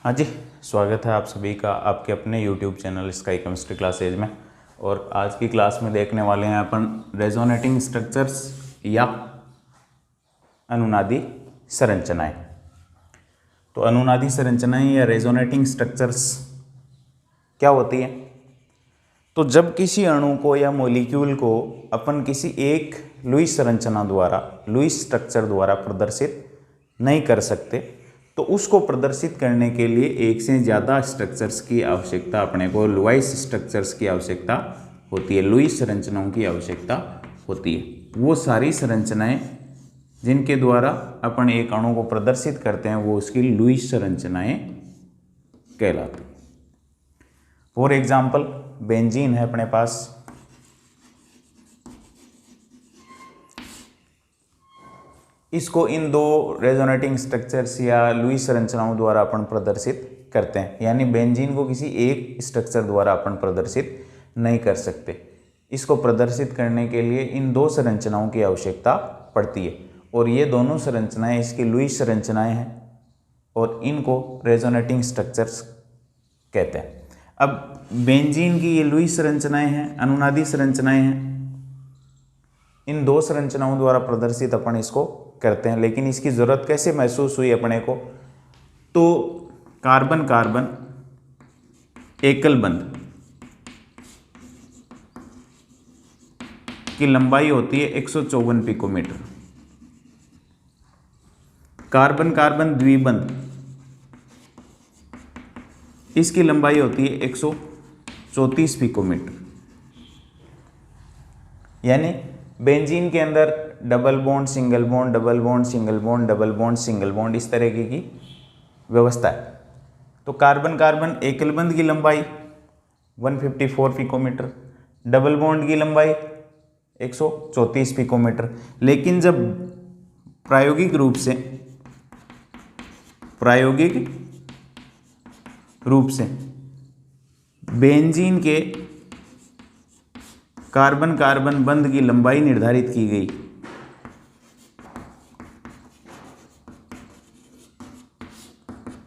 हाँ जी, स्वागत है आप सभी का आपके अपने YouTube channel sky chemistry classes में। और आज की क्लास में देखने वाले हैं अपन रेजोनेटिंग स्ट्रक्चर्स या अनुनादी संरचनाएं। तो अनुनादी संरचनाएं या रेजोनेटिंग स्ट्रक्चर्स क्या होती हैं? तो जब किसी अणु को या मॉलिक्यूल को अपन किसी एक लुईस संरचना द्वारा, लुईस स्ट्रक्चर द्वारा प्रदर्शित नहीं कर सकते, तो उसको प्रदर्शित करने के लिए एक से ज़्यादा स्ट्रक्चर्स की आवश्यकता, अपने को लुईस स्ट्रक्चर्स की आवश्यकता होती है, लुईस संरचनाओं की आवश्यकता होती है। वो सारी संरचनाएं जिनके द्वारा अपन एक अणु को प्रदर्शित करते हैं वो उसकी लुईस संरचनाएं कहलाती। फॉर एग्जाम्पल बेंजीन है अपने पास, इसको इन दो रेजोनेटिंग स्ट्रक्चर्स या लुईस संरचनाओं द्वारा अपन प्रदर्शित करते हैं, यानी बेंजीन को किसी एक स्ट्रक्चर द्वारा अपन प्रदर्शित नहीं कर सकते। इसको प्रदर्शित करने के लिए इन दो संरचनाओं की आवश्यकता पड़ती है और ये दोनों संरचनाएं इसकी लुईस संरचनाएं हैं और इनको रेजोनेटिंग स्ट्रक्चर्स कहते हैं। अब बेंजीन की ये लुईस संरचनाएं हैं, अनुनादी संरचनाएं हैं, इन दो संरचनाओं द्वारा प्रदर्शित अपन इसको करते हैं। लेकिन इसकी ज़रूरत कैसे महसूस हुई अपने को? तो कार्बन कार्बन एकल बंध की लंबाई होती है 154 पिकोमीटर। कार्बन कार्बन द्विबंध इसकी लंबाई होती है 134 पिकोमीटर। यानी बेंजीन के अंदर double bond single bond, double bond single bond, double bond single bond, इस तरीके की व्यवस्था है। तो कार्बन कार्बन एकल बंध की लंबाई 154 पिकोमीटर, डबल बॉन्ड की लंबाई 134 पिकोमीटर। लेकिन जब प्रायोगिक रूप से बेंजीन के कार्बन कार्बन बंध की लंबाई निर्धारित की गई,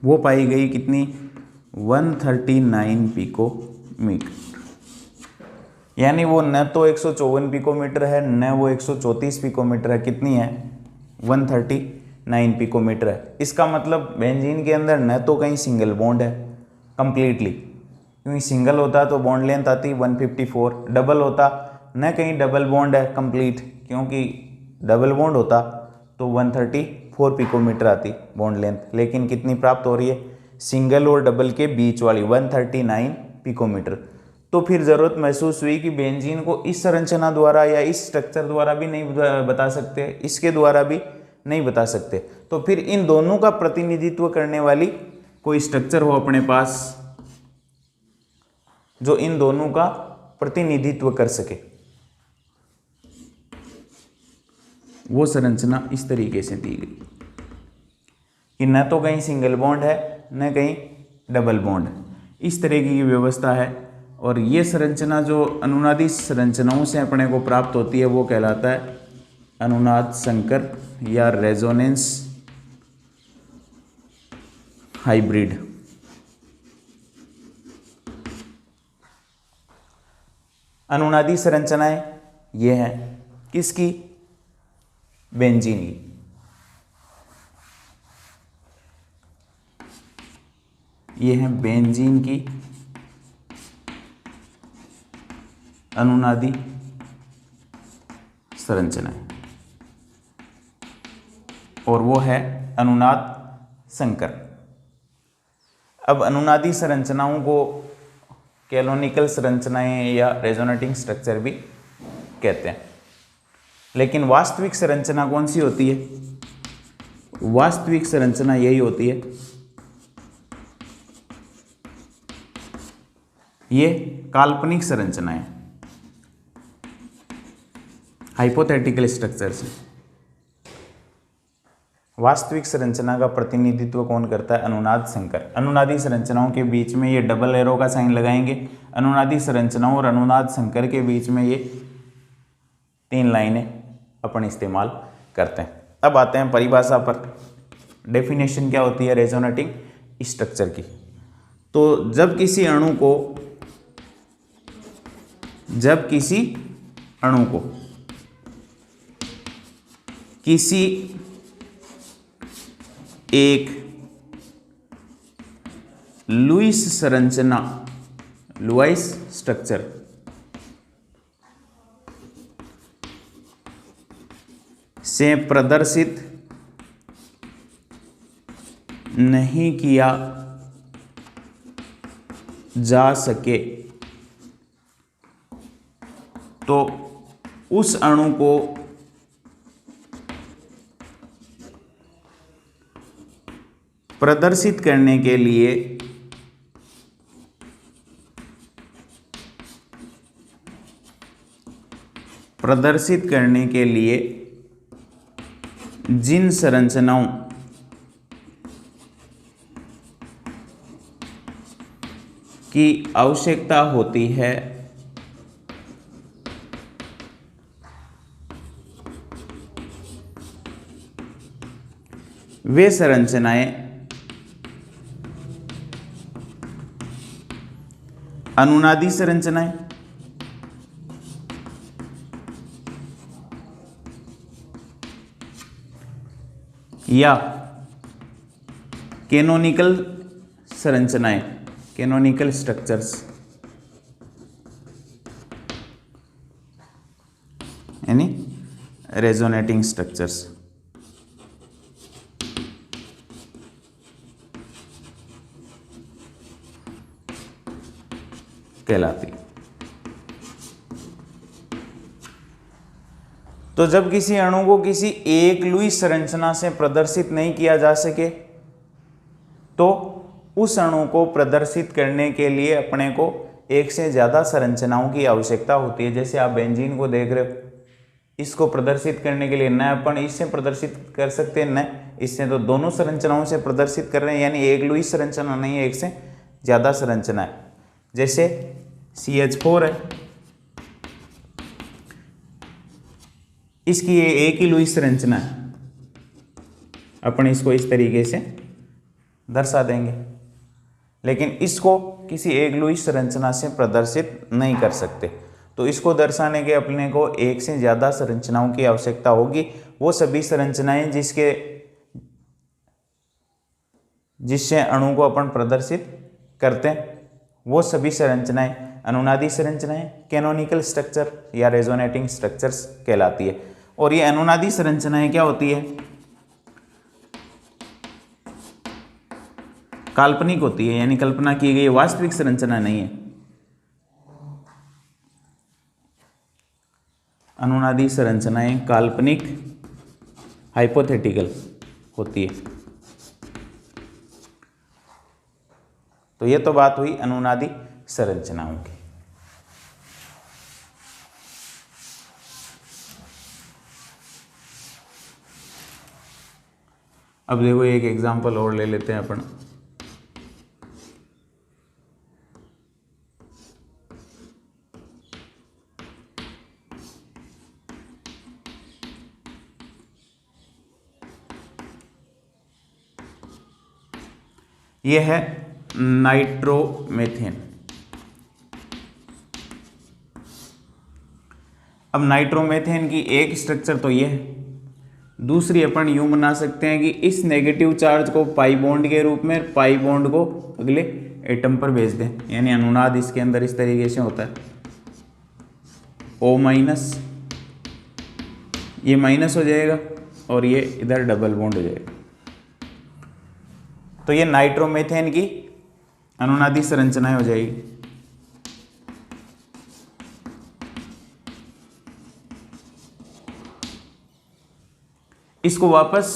वो पाई गई कितनी? 139 पिकोमीटर। यानी वो न तो 154 पिकोमीटर है न वो 134 पिकोमीटर है, कितनी है? 139 पिकोमीटर है। इसका मतलब बेंजीन के अंदर न तो कहीं सिंगल बॉन्ड है कंप्लीटली, क्योंकि सिंगल होता तो बॉन्ड लेंथ आती 154, डबल होता न कहीं डबल बॉन्ड है कंप्लीट, क्योंकि डबल बॉन्ड होता तो 134 पिकोमीटर आती बॉन्ड लेंथ। लेकिन कितनी प्राप्त हो रही है? सिंगल और डबल के बीच वाली 139 पिकोमीटर। तो फिर ज़रूरत महसूस हुई कि बेंजीन को इस संरचना द्वारा या इस स्ट्रक्चर द्वारा भी नहीं बता सकते, इसके द्वारा भी नहीं बता सकते। तो फिर इन दोनों का प्रतिनिधित्व करने वाली कोई स्ट्रक्चर हो अपने पास जो इन दोनों का प्रतिनिधित्व कर सके। वो संरचना इस तरीके से दी गई कि न तो कहीं सिंगल बॉन्ड है न कहीं डबल बॉन्ड है, इस तरीके की व्यवस्था है। और ये संरचना जो अनुनादी संरचनाओं से अपने को प्राप्त होती है वो कहलाता है अनुनाद संकर या रेजोनेंस हाइब्रिड। अनुनादी संरचनाएं ये हैं किसकी? बेंजीन की। ये हैं बेंजीन की अनुनादी संरचनाएं और वो है अनुनाद संकर। अब अनुनादी संरचनाओं को कैनोनिकल संरचनाएं या रेजोनेटिंग स्ट्रक्चर भी कहते हैं। लेकिन वास्तविक संरचना कौन सी होती है? वास्तविक संरचना यही होती है, ये काल्पनिक संरचनाएं, हाइपोथेटिकल स्ट्रक्चर्स। वास्तविक संरचना का प्रतिनिधित्व कौन करता है? अनुनाद संकर। अनुनादी संरचनाओं के बीच में ये डबल एरो का साइन लगाएंगे। अनुनादी संरचनाओं और अनुनाद संकर के बीच में ये 3 लाइनें अपन इस्तेमाल करते हैं। अब आते हैं परिभाषा पर। डेफिनेशन क्या होती है रेजोनेटिंग स्ट्रक्चर की। तो जब किसी अणु को किसी एक लुईस स्ट्रक्चर से प्रदर्शित नहीं किया जा सके तो उस अणु को प्रदर्शित करने के लिए जिन संरचनाओं की आवश्यकता होती है वे संरचनाएं अनुनादी संरचनाएं या कैनोनिकल संरचनाएं, कैनोनिकल स्ट्रक्चर्स यानी रेजोनेटिंग स्ट्रक्चर्स कहलाती। तो जब किसी अणु को किसी एक लुईस संरचना से प्रदर्शित नहीं किया जा सके तो उस अणु को प्रदर्शित करने के लिए अपने को एक से ज़्यादा संरचनाओं की आवश्यकता होती है। जैसे आप बेंजीन को देख रहे हो, इसको प्रदर्शित करने के लिए न अपन इससे प्रदर्शित कर सकते हैं न इससे, तो दोनों संरचनाओं से प्रदर्शित कर रहे हैं, यानी एक लुईस संरचना नहीं है, एक से ज़्यादा संरचना है। जैसे CH4 है, इसकी ये एक ही लुईस संरचना है, अपन इसको इस तरीके से दर्शा देंगे, लेकिन इसको किसी एक लुईस संरचना से प्रदर्शित नहीं कर सकते। तो इसको दर्शाने के अपने को एक से ज़्यादा संरचनाओं की आवश्यकता होगी। वो सभी संरचनाएं जिससे अणु को अपन प्रदर्शित करते हैं, वो सभी संरचनाएं अनुनादी संरचनाएं, कैनोनिकल स्ट्रक्चर या रेजोनेटिंग स्ट्रक्चर्स कहलाती है। और ये अनुनादी संरचनाएं क्या होती है? काल्पनिक होती है, यानी कल्पना की गई वास्तविक संरचना नहीं है। अनुनादी संरचनाएं काल्पनिक हाइपोथेटिकल होती है। तो ये तो बात हुई अनुनादी संरचनाओं की। अब देखो एक एग्जांपल और ले लेते हैं अपन। ये है नाइट्रोमेथेन। अब नाइट्रोमेथेन की एक स्ट्रक्चर तो ये है, दूसरी अपन यूं बना सकते हैं कि इस नेगेटिव चार्ज को पाई बॉन्ड के रूप में पाई बॉन्ड को अगले एटम पर भेज दें, यानी अनुनाद इसके अंदर इस तरीके से होता है। O-, ये माइनस हो जाएगा और ये इधर डबल बॉन्ड हो जाएगा। तो ये नाइट्रोमेथेन की अनुनादी संरचनाएं हो जाएगी। इसको वापस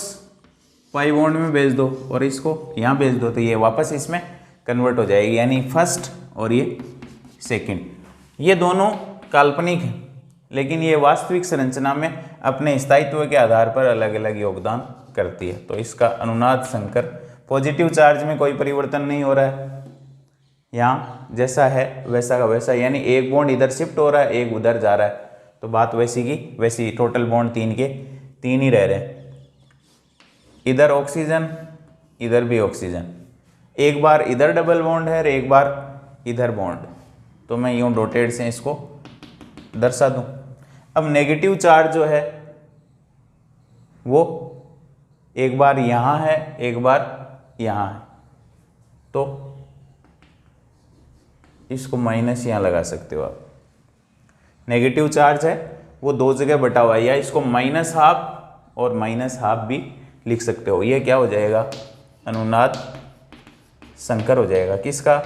पाई बॉन्ड में भेज दो और इसको यहाँ भेज दो, तो ये वापस इसमें कन्वर्ट हो जाएगी, यानी फर्स्ट और ये सेकंड। ये दोनों काल्पनिक हैं, लेकिन ये वास्तविक संरचना में अपने स्थायित्व के आधार पर अलग अलग योगदान करती है। तो इसका अनुनाद संकर, पॉजिटिव चार्ज में कोई परिवर्तन नहीं हो रहा है, यहाँ जैसा है वैसा का वैसा, यानी एक बॉन्ड इधर शिफ्ट हो रहा है, एक उधर जा रहा है, तो बात वैसी की वैसी। टोटल बॉन्ड 3 के 3 ही रह रहे हैं, इधर ऑक्सीजन इधर भी ऑक्सीजन, एक बार इधर डबल बॉन्ड है और एक बार इधर बॉन्ड, तो मैं यूँ डॉटेड से इसको दर्शा दूँ। अब नेगेटिव चार्ज जो है वो एक बार यहाँ है एक बार यहाँ है, तो इसको माइनस यहाँ लगा सकते हो आप। नेगेटिव चार्ज है वो दो जगह बटा हुआ है, या इसको माइनस हाफ और माइनस हाफ भी लिख सकते हो। ये क्या हो जाएगा, अनुनाद संकर हो जाएगा। किसका,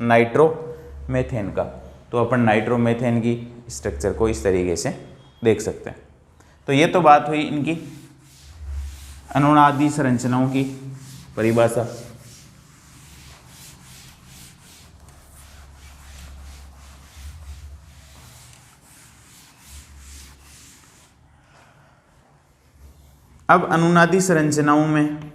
नाइट्रोमेथेन का। तो अपन नाइट्रोमेथेन की स्ट्रक्चर को इस तरीके से देख सकते हैं। तो ये तो बात हुई इनकी अनुनादी संरचनाओं की परिभाषा। अब अनुनादी संरचनाओं में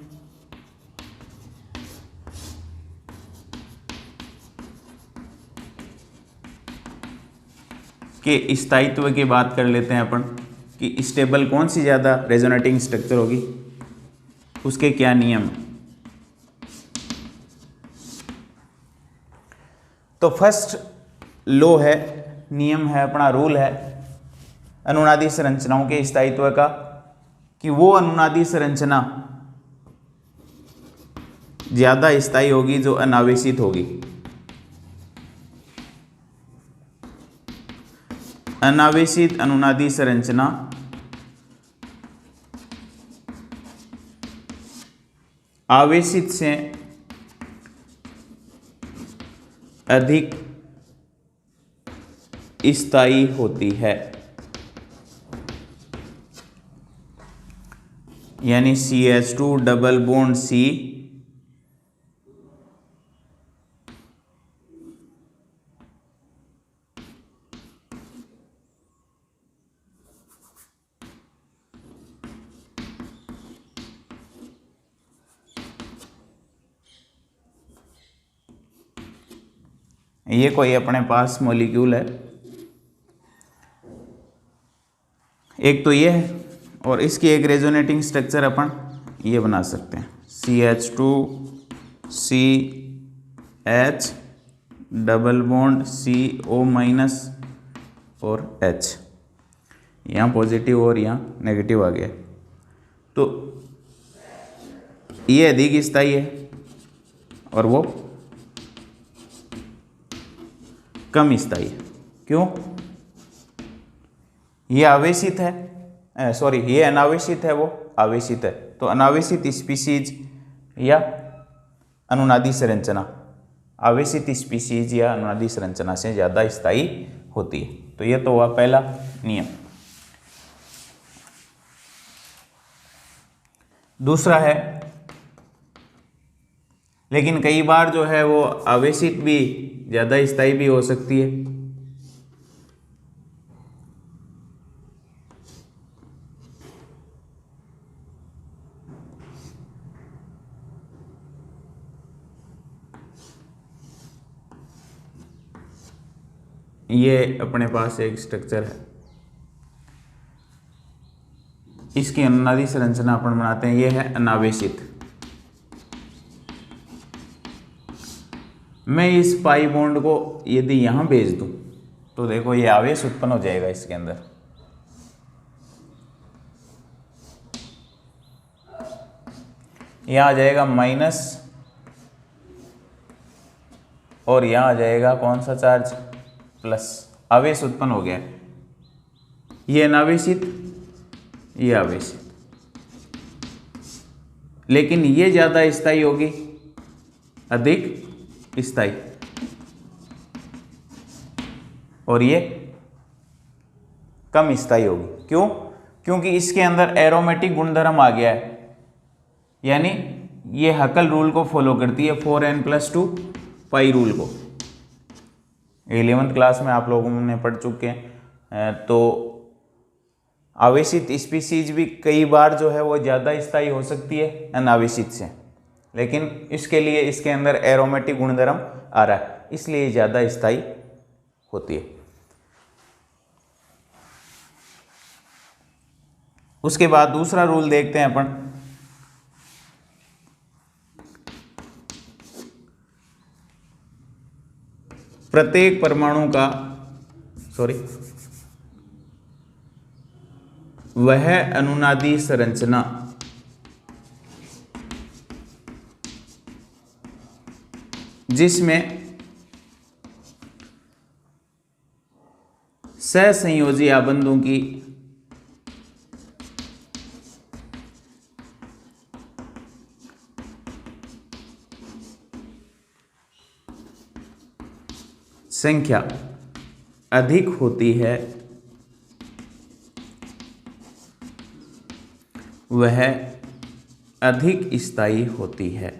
के स्थायित्व की बात कर लेते हैं अपन कि स्टेबल कौन सी ज़्यादा रेजोनेटिंग स्ट्रक्चर होगी, उसके क्या नियम। तो फर्स्ट लॉ है, नियम है, अपना रूल है अनुनादी संरचनाओं के स्थायित्व का, कि वो अनुनादी संरचना ज्यादा स्थायी होगी जो अनावेशित होगी। अनावेशित अनुनादी संरचना आवेशित से अधिक स्थायी होती है। यानी CH2 डबल बॉन्ड C ये कोई अपने पास मॉलिक्यूल है, एक तो ये है, और इसकी एक रेजोनेटिंग स्ट्रक्चर अपन ये बना सकते हैं, CH2CH double bond CO minus और H, यहाँ पॉजिटिव और यहाँ नेगेटिव आ गया। तो ये अधिक स्थायी है और वो कम स्थायी है। क्यों, ये आवेशित है, सॉरी ये अनावेशित है, वो आवेशित है। तो अनावेशित स्पीसीज या अनुनादी संरचना आवेशित स्पीसीज या अनुनादी संरचना से ज़्यादा स्थायी होती है। तो ये तो हुआ पहला नियम। दूसरा है, लेकिन कई बार जो है वो आवेशित भी ज़्यादा स्थायी भी हो सकती है। ये अपने पास एक स्ट्रक्चर है, इसकी अनुनादी संरचना अपन बनाते हैं, ये है अनावेशित। मैं इस पाई बॉन्ड को यदि यहाँ भेज दूं तो देखो ये आवेश उत्पन्न हो जाएगा इसके अंदर। यहाँ आ जाएगा माइनस और यहाँ आ जाएगा कौन सा चार्ज, प्लस। आवेश उत्पन्न हो गया। ये अनावेशित, ये आवेशित, लेकिन ये ज़्यादा स्थायी होगी, अधिक स्थायी, और ये कम स्थायी होगी। क्यों, क्योंकि इसके अंदर एरोमेटिक गुणधर्म आ गया है, यानी ये हकल रूल को फॉलो करती है, 4n+2 पाई रूल को। 11th क्लास में आप लोगों ने पढ़ चुके हैं। तो आवेशित स्पीसीज भी कई बार जो है वो ज़्यादा स्थायी हो सकती है अनावेशित से, लेकिन इसके लिए इसके अंदर एरोमेटिक गुणधर्म आ रहा है, इसलिए ज़्यादा स्थायी होती है। उसके बाद दूसरा रूल देखते हैं अपन, प्रत्येक परमाणु का वह अनुनादी संरचना जिसमें सहसंयोजी आबंधों की संख्या अधिक होती है वह अधिक स्थायी होती है।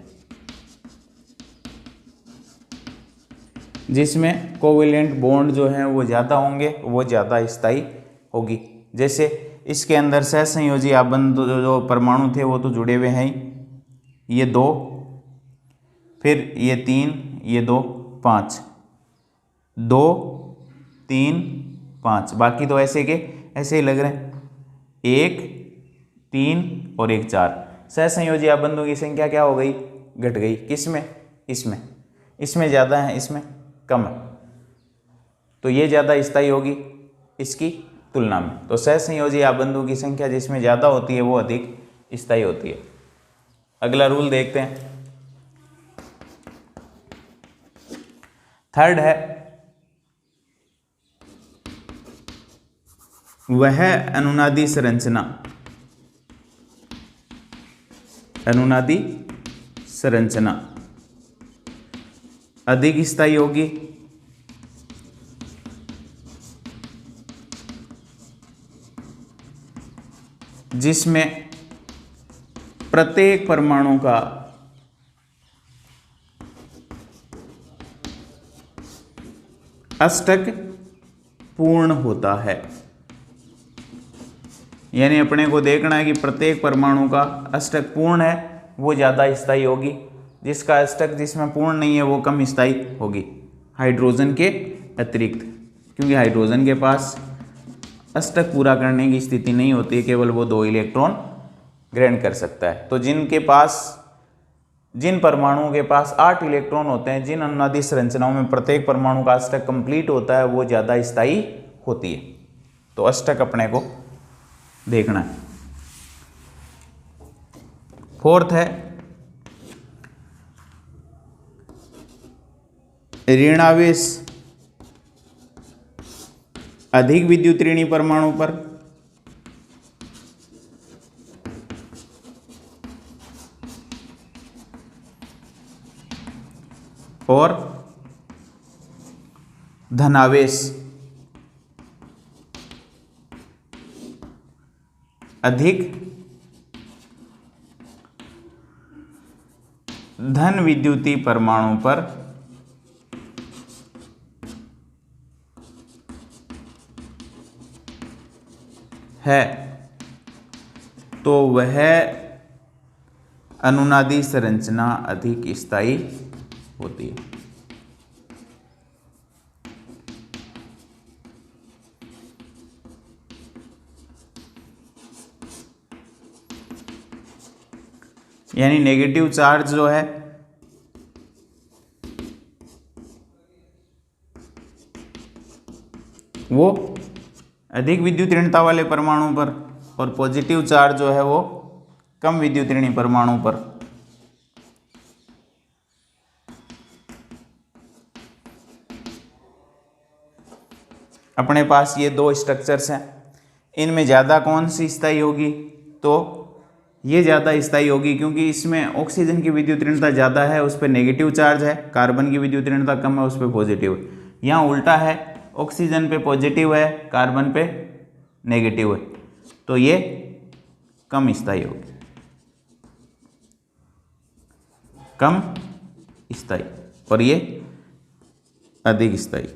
जिसमें कोवेलेंट बॉन्ड जो हैं वो ज़्यादा होंगे वो ज़्यादा स्थायी होगी। जैसे इसके अंदर सहसंयोजी आबंध जो परमाणु थे वो तो जुड़े हुए हैं ही, ये 2, फिर ये 3, ये 2, 5, 2, 3, 5, बाकी तो ऐसे के ऐसे ही लग रहे हैं, 1, 3 और 1, 4। सहसंयोजी आबंधों की संख्या क्या हो गई, घट गई। किसमें, इसमें ज़्यादा है, इसमें कम है, तो ये ज़्यादा स्थायी होगी इसकी तुलना में। तो सहसंयोजी आबंधों की संख्या जिसमें ज़्यादा होती है वो अधिक स्थायी होती है। अगला रूल देखते हैं, थर्ड है वह अनुनादी संरचना अधिक स्थायी होगी जिसमें प्रत्येक परमाणु का अष्टक पूर्ण होता है। यानी अपने को देखना है कि प्रत्येक परमाणु का अष्टक पूर्ण है वो ज़्यादा स्थायी होगी, जिसका अष्टक जिसमें पूर्ण नहीं है वो कम स्थायी होगी, हाइड्रोजन के अतिरिक्त, क्योंकि हाइड्रोजन के पास अष्टक पूरा करने की स्थिति नहीं होती है, केवल वो 2 इलेक्ट्रॉन ग्रहण कर सकता है। तो जिन परमाणुओं के पास 8 इलेक्ट्रॉन होते हैं, जिन अनुनादी संरचनाओं में प्रत्येक परमाणु का अष्टक कंप्लीट होता है वो ज़्यादा स्थायी होती है। तो अष्टक अपने को देखना है। फोर्थ है ऋणावेश अधिक विद्युत ऋणी परमाणु पर और धनावेश अधिक धन विद्युती परमाणु पर है, तो वह अनुनादी संरचना अधिक स्थायी होती है। यानी नेगेटिव चार्ज जो है वो अधिक विद्युत ऋणता वाले परमाणु पर और पॉजिटिव चार्ज जो है वो कम विद्युत ऋणी परमाणु पर। अपने पास ये 2 स्ट्रक्चर्स हैं, इनमें ज़्यादा कौन सी स्थायी होगी, तो ये ज़्यादा स्थायी होगी क्योंकि इसमें ऑक्सीजन की विद्युत ऋणता ज़्यादा है, उस पर नेगेटिव चार्ज है, कार्बन की विद्युत ऋणता कम है, उस पर पॉजिटिव है। यहाँ उल्टा है, ऑक्सीजन पे पॉजिटिव है, कार्बन पे नेगेटिव है, तो ये कम स्थायी होगी, कम स्थायी, और ये अधिक स्थायी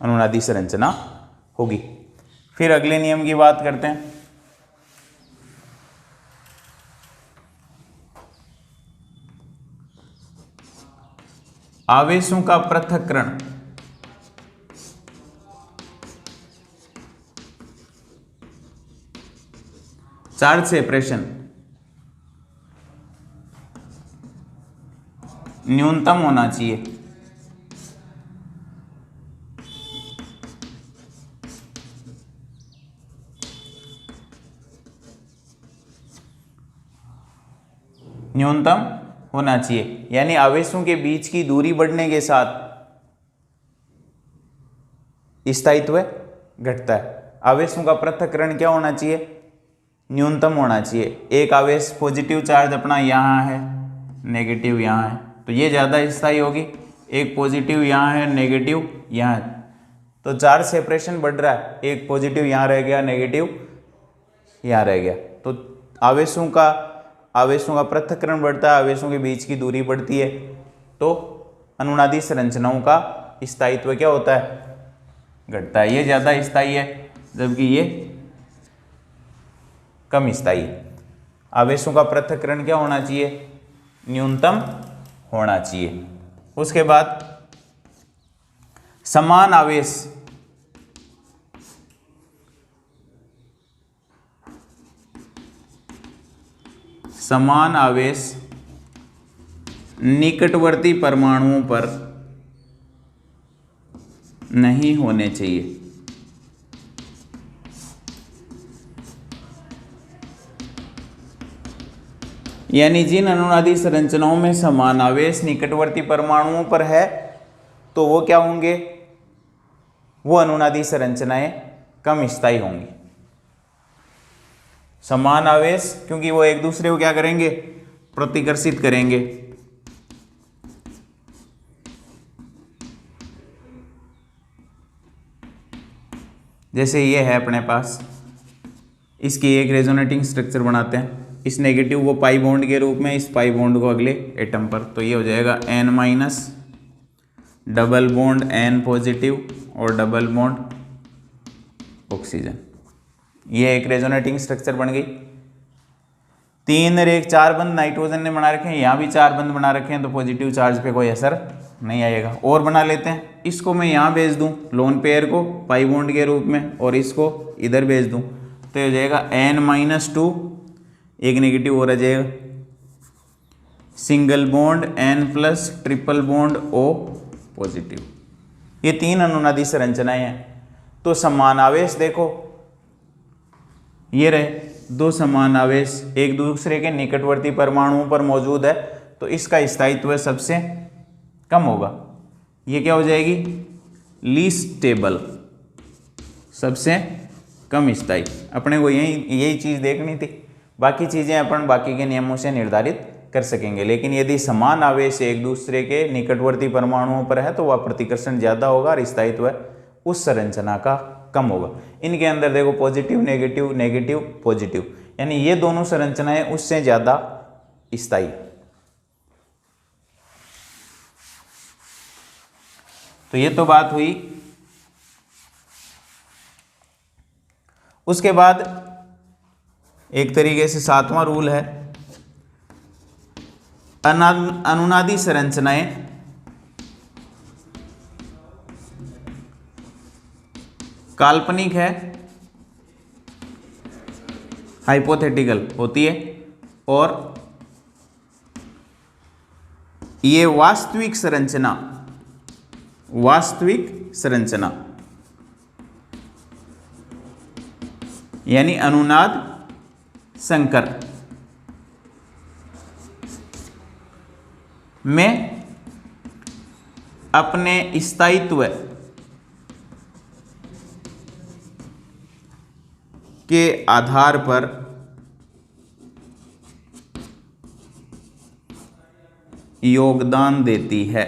अनुनादी संरचना होगी। फिर अगले नियम की बात करते हैं। आवेशों का पृथक्करण चार्ज सेपरेशन न्यूनतम होना चाहिए। न्यूनतम होना चाहिए, यानी आवेशों के बीच की दूरी बढ़ने के साथ स्थायित्व घटता है। आवेशों का पृथक्करण क्या होना चाहिए? न्यूनतम होना चाहिए। एक आवेश पॉजिटिव चार्ज अपना यहाँ है, नेगेटिव यहाँ है, तो ये ज़्यादा स्थायी होगी। एक पॉजिटिव यहाँ है, नेगेटिव यहाँ है, तो चार्ज सेपरेशन बढ़ रहा है। एक पॉजिटिव यहाँ रह गया, नेगेटिव यहाँ रह गया, तो आवेशों का पृथक्करण बढ़ता है, आवेशों के बीच की दूरी बढ़ती है, तो अनुनादी संरचनाओं का स्थायित्व क्या होता है? घटता है। ये ज़्यादा स्थायी है जबकि ये कम स्थायी है। आवेशों का पृथक्करण क्या होना चाहिए? न्यूनतम होना चाहिए। उसके बाद समान आवेश निकटवर्ती परमाणुओं पर नहीं होने चाहिए। यानी जिन अनुनादी संरचनाओं में समान आवेश निकटवर्ती परमाणुओं पर है तो वो क्या होंगे? वो अनुनादी संरचनाएं कम स्थायी होंगी। समान आवेश, क्योंकि वो एक दूसरे को क्या करेंगे? प्रतिकर्षित करेंगे। जैसे ये है अपने पास, इसकी एक रेजोनेटिंग स्ट्रक्चर बनाते हैं। इस नेगेटिव को पाई बॉन्ड के रूप में, इस पाई बॉन्ड को अगले एटम पर, तो ये हो जाएगा N minus double bond N positive और डबल बॉन्ड ऑक्सीजन। ये एक रेजोनेटिंग स्ट्रक्चर बन गई। 3 और 1 4 बंद नाइट्रोजन ने बना रखे हैं, यहाँ भी 4 बंद बना रखे हैं, तो पॉजिटिव चार्ज पे कोई असर नहीं आएगा। और बना लेते हैं, इसको मैं यहाँ भेज दूँ लोन पेयर को पाई बॉन्ड के रूप में, और इसको इधर भेज दूँ, तो ये हो जाएगा N-2, एक नेगेटिव और आ जाएगा, single bond N plus triple bond O positive. ये 3 अनुनादी संरचनाएं हैं। तो समान आवेश देखो, ये रहे 2 समान आवेश एक दूसरे के निकटवर्ती परमाणुओं पर मौजूद है, तो इसका स्थायित्व सबसे कम होगा। ये क्या हो जाएगी? लीस्ट स्टेबल, सबसे कम स्थायी। अपने को यही चीज़ देखनी थी, बाकी चीज़ें अपन बाकी के नियमों से निर्धारित कर सकेंगे। लेकिन यदि समान आवेश एक दूसरे के निकटवर्ती परमाणुओं पर है तो वह प्रतिकर्षण ज़्यादा होगा और स्थायित्व उस संरचना का कम होगा। इनके अंदर देखो पॉजिटिव नेगेटिव, नेगेटिव पॉजिटिव, यानी ये दोनों संरचनाएं उससे ज़्यादा स्थायी। तो ये तो बात हुई। उसके बाद एक तरीके से 7वां रूल है, अनुनादी संरचनाएं काल्पनिक है, हाइपोथेटिकल होती है, और ये वास्तविक संरचना यानी अनुनाद संकर में अपने स्थायित्व के आधार पर योगदान देती है।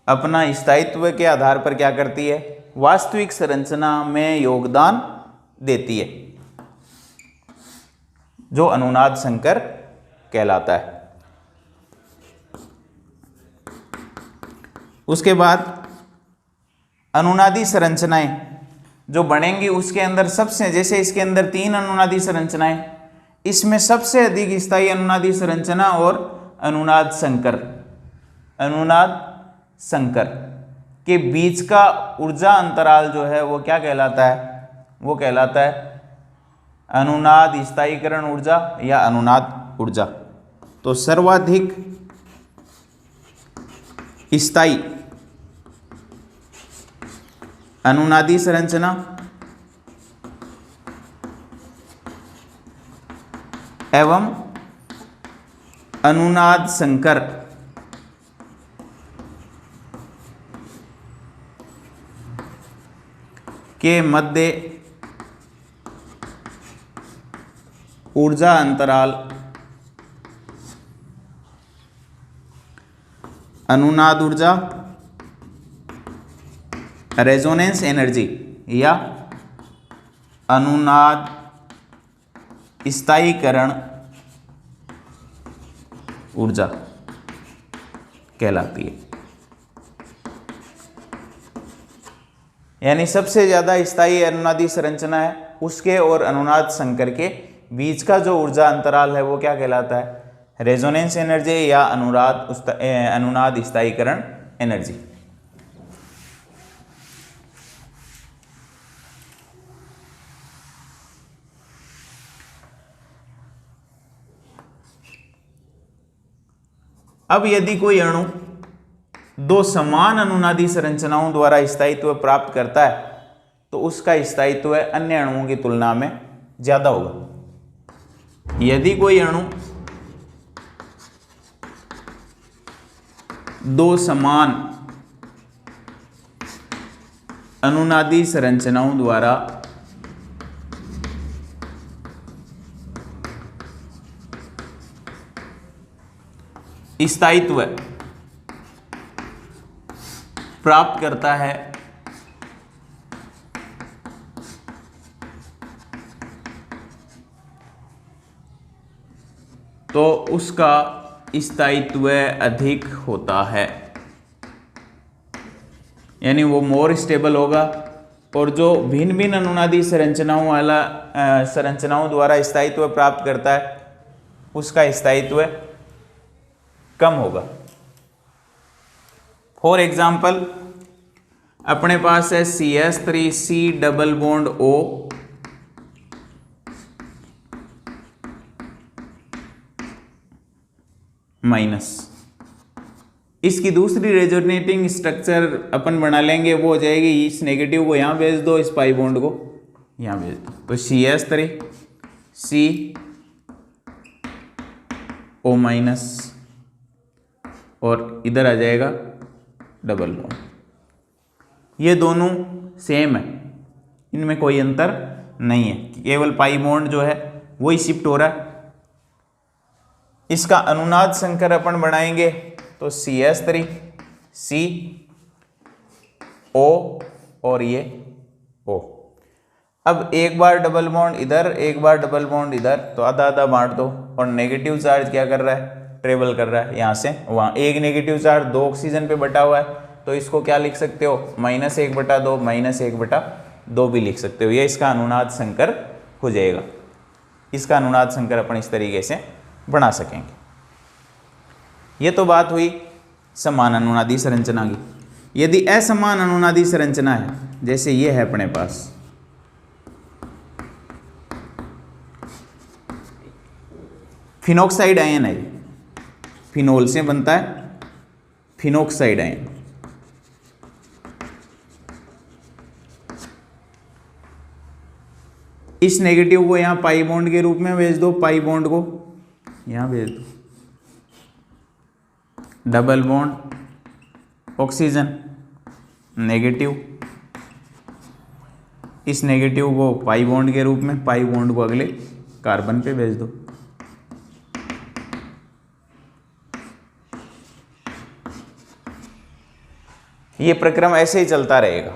अपना स्थायित्व के आधार पर क्या करती है? वास्तविक संरचना में योगदान देती है, जो अनुनाद संकर कहलाता है। उसके बाद अनुनादी संरचनाएं जो बनेंगी उसके अंदर सबसे, जैसे इसके अंदर 3 अनुनादी संरचनाएं, इसमें सबसे अधिक स्थायी अनुनादी संरचना और अनुनाद संकर के बीच का ऊर्जा अंतराल जो है वो क्या कहलाता है? वो कहलाता है अनुनाद स्थायीकरण ऊर्जा या अनुनाद ऊर्जा। तो सर्वाधिक स्थायी अनुनादी संरचना एवं अनुनाद संकर के मध्य ऊर्जा अंतराल अनुनाद ऊर्जा, रेजोनेंस एनर्जी या अनुनाद स्थायीकरण ऊर्जा कहलाती है। यानी सबसे ज्यादा स्थायी अनुनादी संरचना है, उसके और अनुनाद संकर के बीच का जो ऊर्जा अंतराल है वो क्या कहलाता है? रेजोनेंस एनर्जी या अनुनाद स्थायीकरण एनर्जी। अब यदि कोई अणु दो समान अनुनादी संरचनाओं द्वारा स्थायित्व प्राप्त करता है तो उसका स्थायित्व अन्य अणुओं की तुलना में ज्यादा होगा। यदि कोई अणु दो समान अनुनादी संरचनाओं द्वारा स्थायित्व प्राप्त करता है तो उसका स्थायित्व अधिक होता है, यानी वो मोर स्टेबल होगा। और जो भिन्न भिन्न अनुनादी संरचनाओं द्वारा स्थायित्व प्राप्त करता है उसका स्थायित्व कम होगा। फॉर एग्जाम्पल अपने पास है CH3C double bond O minus. इसकी दूसरी रेजोनेटिंग स्ट्रक्चर अपन बना लेंगे, वो हो जाएगी इस नेगेटिव को यहां भेज दो, इस पाई बॉन्ड को यहां भेज दो, तो CH3C O माइनस और इधर आ जाएगा डबल बॉन्ड। ये दोनों सेम है, इनमें कोई अंतर नहीं है, केवल पाई बॉन्ड जो है वही शिफ्ट हो रहा है। इसका अनुनाद संकर अपन बनाएंगे तो CH3C O और ये O। अब एक बार डबल बॉन्ड इधर, एक बार डबल बॉन्ड इधर, तो आधा आधा बांट दो। और नेगेटिव चार्ज क्या कर रहा है? ट्रेवल कर रहा है यहाँ से वहाँ। एक नेगेटिव चार्ज दो ऑक्सीजन पे बटा हुआ है, तो इसको क्या लिख सकते हो? -1/2 -1/2 भी लिख सकते हो। ये इसका अनुनाद संकर हो जाएगा। इसका अनुनाद संकर अपन इस तरीके से बना सकेंगे। ये तो बात हुई समान अनुनादी संरचना की। यदि असमान अनुनादी संरचना है, जैसे ये है अपने पास, फिनॉक्साइड आयन है, फिनोल से बनता है फिनॉक्साइड आयन। इस नेगेटिव को यहां पाई बॉन्ड के रूप में भेज दो, पाई बॉन्ड को यहां भेज दो, डबल बॉन्ड ऑक्सीजन नेगेटिव, इस नेगेटिव को पाई बॉन्ड के रूप में, पाई बॉन्ड को अगले कार्बन पे भेज दो। ये प्रक्रम ऐसे ही चलता रहेगा।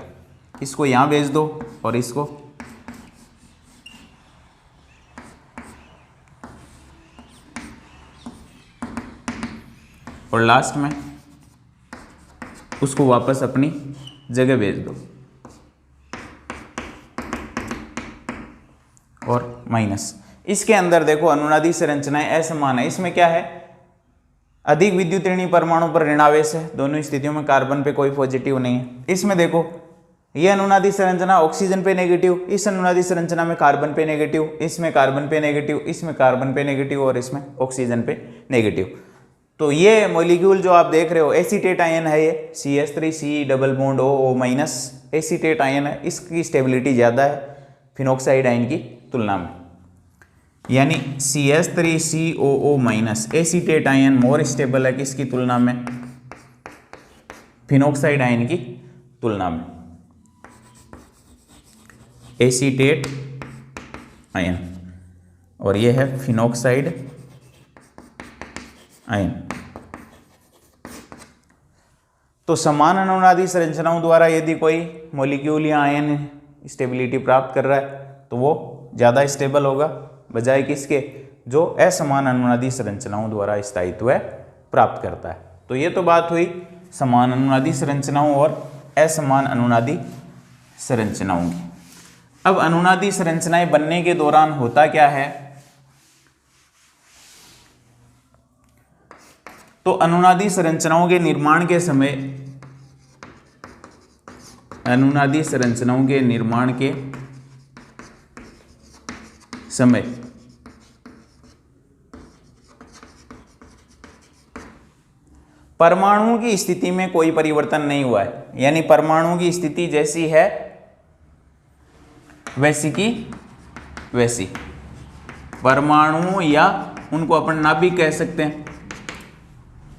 इसको यहां भेज दो और इसको और लास्ट में उसको वापस अपनी जगह भेज दो और माइनस। इसके अंदर देखो अनुनादी संरचनाएं असमान है। इसमें क्या है? अधिक विद्युत ऋणी परमाणु पर ऋणावेश है, दोनों स्थितियों में कार्बन पे कोई पॉजिटिव नहीं है। इसमें देखो ये अनुनादी संरचना ऑक्सीजन पे नेगेटिव, इस अनुनादी संरचना में कार्बन पे नेगेटिव, इसमें कार्बन पे नेगेटिव, इसमें कार्बन पे नेगेटिव और इसमें ऑक्सीजन पे नेगेटिव। तो ये मॉलिक्यूल जो आप देख रहे हो एसीटेट आयन है, ये CH3C double bond O minus acetate ion है, इसकी स्टेबिलिटी ज़्यादा है फिनॉक्साइड आयन की तुलना में, यानी CH3COO minus acetate ion more stable है किसकी तुलना में, फिनॉक्साइड आयन की तुलना में, एसीटेट आयन, और ये है फिनॉक्साइड आयन। तो समान अनुनादी संरचनाओं द्वारा यदि कोई मॉलिक्यूल या आयन स्टेबिलिटी प्राप्त कर रहा है तो वो ज़्यादा स्टेबल होगा बजाय किसके, जो असमान अनुनादी संरचनाओं द्वारा स्थायित्व प्राप्त करता है। तो ये तो बात हुई समान अनुनादी संरचनाओं और असमान अनुनादी संरचनाओं की। अब अनुनादी संरचनाएं बनने के दौरान होता क्या है, तो अनुनादी संरचनाओं के निर्माण के समय, अनुनादी संरचनाओं के निर्माण के समय परमाणुओं की स्थिति में कोई परिवर्तन नहीं हुआ है, यानी परमाणुओं की स्थिति जैसी है वैसी की वैसी। परमाणुओं या उनको अपन नाभिक कह सकते हैं,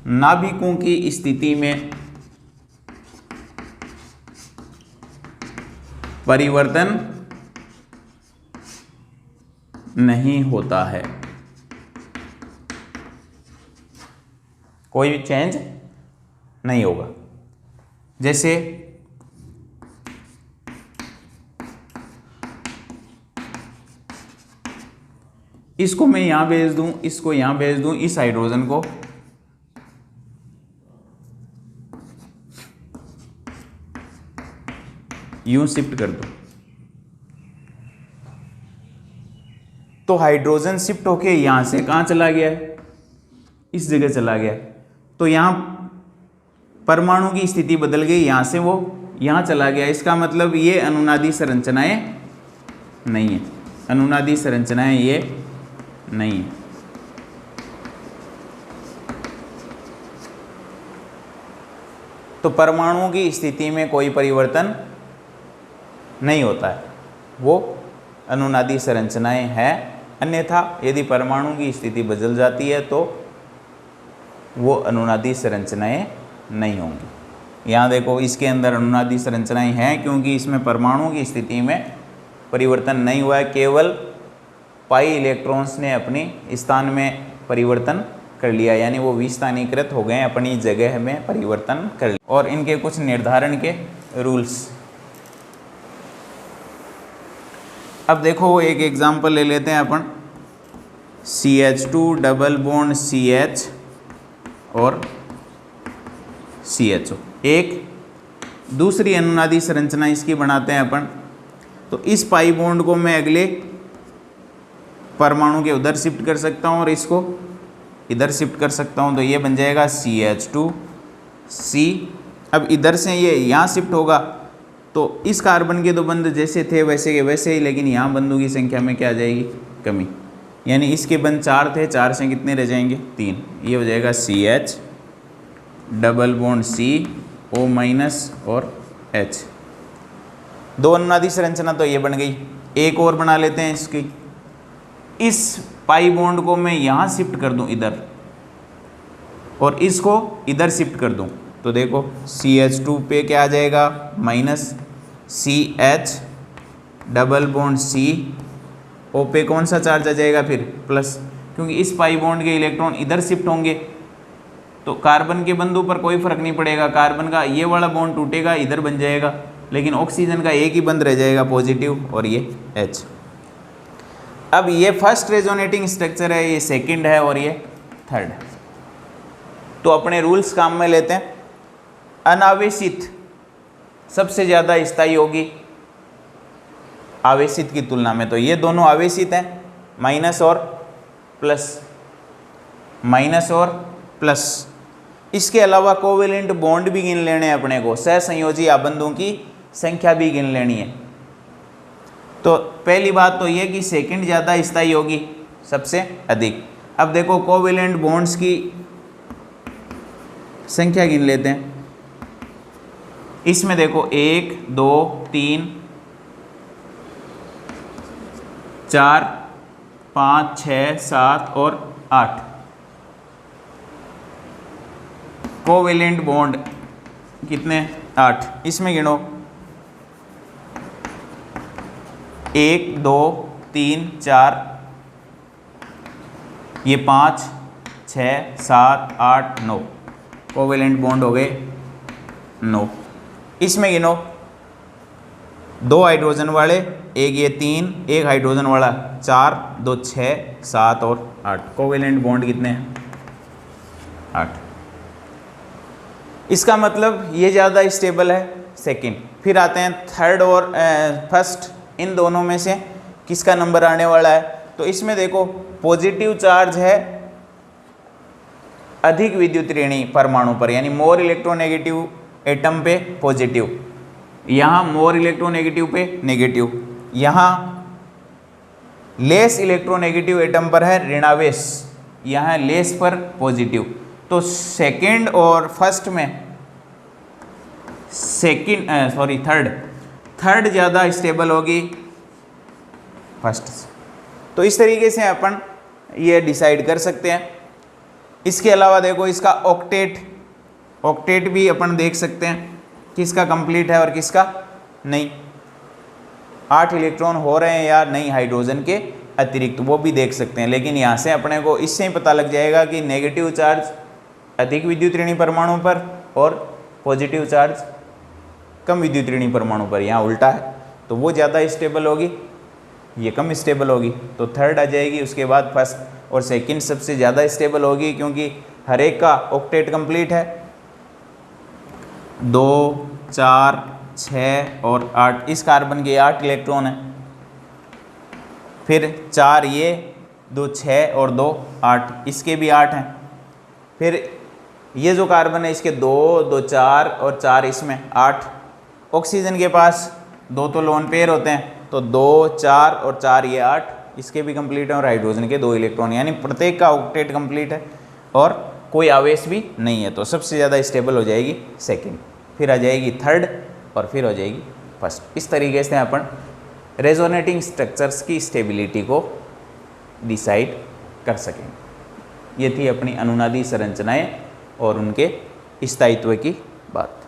नाभिकों की स्थिति में परिवर्तन नहीं होता है, कोई चेंज नहीं होगा। जैसे इसको मैं यहां भेज दूं, इसको यहां भेज दूं, इस हाइड्रोजन को यूं शिफ्ट कर दो, तो हाइड्रोजन शिफ्ट होके यहां से कहां चला गया है, इस जगह चला गया। तो यहां परमाणु की स्थिति बदल गई, यहां से वो यहां चला गया। इसका मतलब ये अनुनादी संरचनाएं नहीं है, अनुनादी संरचनाएं ये नहीं है। तो परमाणुओं की स्थिति में कोई परिवर्तन नहीं होता है, वो अनुनादी संरचनाएं हैं। अन्यथा यदि परमाणु की स्थिति बदल जाती है तो वो अनुनादी संरचनाएं नहीं होंगी। यहाँ देखो इसके अंदर अनुनादी संरचनाएं हैं क्योंकि इसमें परमाणु की स्थिति में परिवर्तन नहीं हुआ है, केवल पाई इलेक्ट्रॉन्स ने अपनी स्थान में परिवर्तन कर लिया, यानी वो विस्थानीकृत हो गए, अपनी जगह में परिवर्तन कर लिया। और इनके कुछ निर्धारण के रूल्स, अब देखो एक एग्जांपल ले लेते हैं अपन, CH2 डबल बॉन्ड CH और CHO। एक दूसरी अनुनादी संरचना इसकी बनाते हैं अपन। तो इस पाई बॉन्ड को मैं अगले परमाणु के उधर शिफ्ट कर सकता हूँ और इसको इधर शिफ्ट कर सकता हूँ, तो ये बन जाएगा CH2C। अब इधर से ये यहाँ शिफ्ट होगा तो इस कार्बन के दो बंध जैसे थे वैसे के वैसे ही, लेकिन यहाँ बंधों की संख्या में क्या आ जाएगी, कमी। यानी इसके बंध 4 थे, 4 से कितने रह जाएंगे, 3। ये हो जाएगा CH double bond CO minus और H। दो अनुनादी संरचना तो ये बन गई। एक और बना लेते हैं इसकी, इस पाई बॉन्ड को मैं यहाँ शिफ्ट कर दूँ इधर और इसको इधर शिफ्ट कर दूँ, तो देखो CH2 पे क्या आ जाएगा, minus CH double bond CO पे कौन सा चार्ज आ जाएगा फिर, प्लस, क्योंकि इस पाई बॉन्ड के इलेक्ट्रॉन इधर शिफ्ट होंगे तो कार्बन के बंधों पर कोई फर्क नहीं पड़ेगा। कार्बन का ये वाला बॉन्ड टूटेगा, इधर बन जाएगा, लेकिन ऑक्सीजन का एक ही बंध रह जाएगा पॉजिटिव, और ये H। अब ये फर्स्ट रेजोनेटिंग स्ट्रक्चर है, ये सेकंड है और ये थर्ड है। तो अपने रूल्स काम में लेते हैं। अनावेशित सबसे ज़्यादा स्थायी होगी आवेशित की तुलना में, तो ये दोनों आवेशित हैं, माइनस और प्लस, माइनस और प्लस। इसके अलावा कोवेलेंट बॉन्ड भी गिन लेने अपने को, सहसंयोजी आबंधों की संख्या भी गिन लेनी है। तो पहली बात तो ये कि सेकंड ज़्यादा स्थायी होगी सबसे अधिक। अब देखो कोवेलेंट बॉन्ड्स की संख्या गिन लेते हैं। इसमें देखो 1 2 3 4 5 6 7 और 8 कोवेलेंट बॉन्ड कितने? 8। इसमें गिनो 1 2 3 4 ये 5 6 7 8 9 कोवेलेंट बॉन्ड हो गए 9। इसमें गिनो 2 हाइड्रोजन वाले, एक ये 3, एक हाइड्रोजन वाला 4 2 6 7 और 8 कोवेलेंट बॉन्ड कितने हैं? 8। इसका मतलब ये ज़्यादा स्टेबल है सेकंड। फिर आते हैं थर्ड और फर्स्ट, इन दोनों में से किसका नंबर आने वाला है? तो इसमें देखो पॉजिटिव चार्ज है अधिक विद्युत ऋणी परमाणु पर, यानी मोर इलेक्ट्रोनेगेटिव एटम पे पॉजिटिव, यहाँ मोर इलेक्ट्रोनेगेटिव पे नेगेटिव, यहाँ लेस इलेक्ट्रोनेगेटिव एटम पर है ऋणावेश, यहाँ लेस पर पॉजिटिव। तो सेकंड और फर्स्ट में थर्ड ज़्यादा स्टेबल होगी फर्स्ट से। तो इस तरीके से अपन ये डिसाइड कर सकते हैं। इसके अलावा देखो इसका ऑक्टेट भी अपन देख सकते हैं किसका कंप्लीट है और किसका नहीं, 8 इलेक्ट्रॉन हो रहे हैं या नहीं हाइड्रोजन के अतिरिक्त, वो भी देख सकते हैं। लेकिन यहाँ से अपने को इससे ही पता लग जाएगा कि नेगेटिव चार्ज अधिक विद्युत ऋणी परमाणु पर और पॉजिटिव चार्ज कम विद्युत ऋणी परमाणु पर, यहाँ उल्टा है। तो वो ज़्यादा स्टेबल होगी, ये कम स्टेबल होगी, तो थर्ड आ जाएगी। उसके बाद फर्स्ट और सेकंड सबसे ज़्यादा स्टेबल होगी, क्योंकि हर एक का ऑक्टेट कंप्लीट है। 2 4 6 और 8, इस कार्बन के 8 इलेक्ट्रॉन हैं। फिर 4 ये 2 6 और 2 8, इसके भी 8 हैं। फिर ये जो कार्बन है इसके 2 2 4 और 4 इसमें 8। ऑक्सीजन के पास 2 तो लोन पेयर होते हैं, तो 2 4 और 4 ये 8, इसके भी कंप्लीट है। और हाइड्रोजन के 2 इलेक्ट्रॉन, यानी प्रत्येक का ऑक्टेट कंप्लीट है और कोई आवेश भी नहीं है। तो सबसे ज़्यादा स्टेबल हो जाएगी सेकंड, फिर आ जाएगी थर्ड और फिर हो जाएगी फर्स्ट। इस तरीके से अपन रेजोनेटिंग स्ट्रक्चर्स की स्टेबिलिटी को डिसाइड कर सकेंगे। ये थी अपनी अनुनादी संरचनाएं और उनके स्थायित्व की बात।